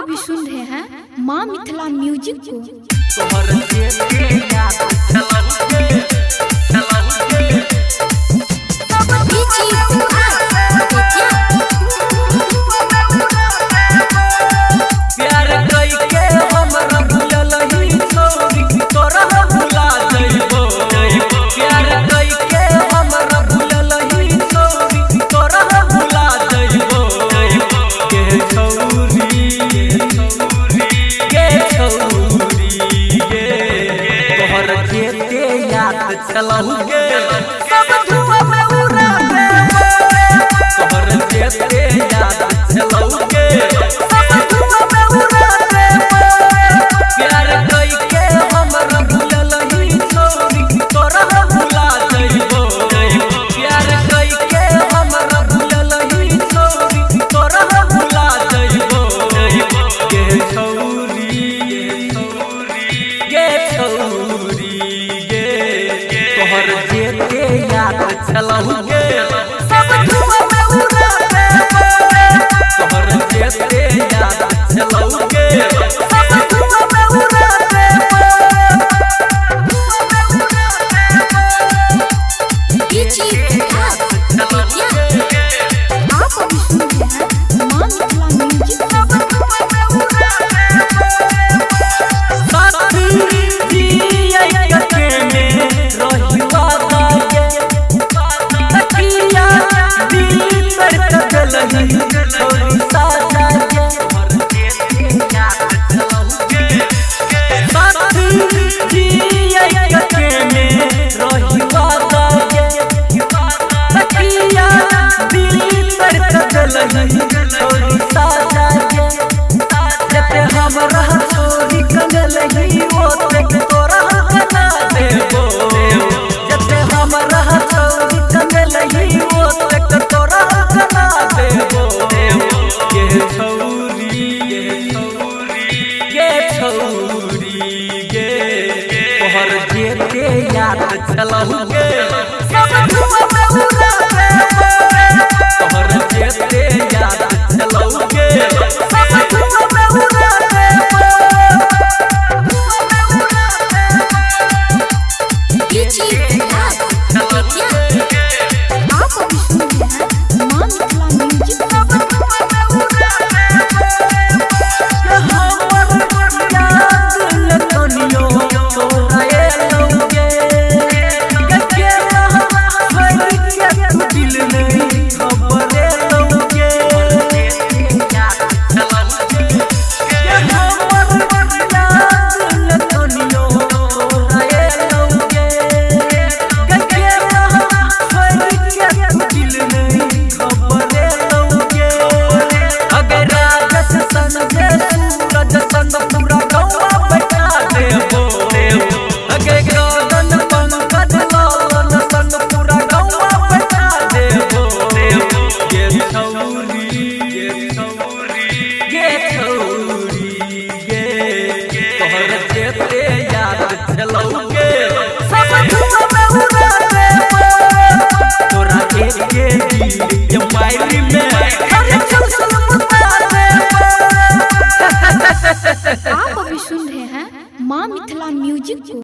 अभी सुन रहे हैं माँ मिथिला म्यूजिक को। चलहुगे सब धुआं में उड़ावे तोहर जेते याद चलहुगे सब धुआं में उड़ावे प्यार कई के हमरा भूललही छोरी तोरा भुला जइबो प्यार कई के हमरा भूललही छोरी तोरा भुला जइबो के छोरी तोहर जेते याद चलहुगे सब धुआं में उड़ावे तोहर जेते याद चलहुगे सब धुआं में उड़ावे आप अभी सुन रहे हैं माँ मिथिला म्यूजिक को। हमरा छोरी कंगलही ओते तोरा बना देबो जते हमरा छोरी कंगलही ओते तोरा बना देबो के छोरी तोहर जेते याद चलहुगे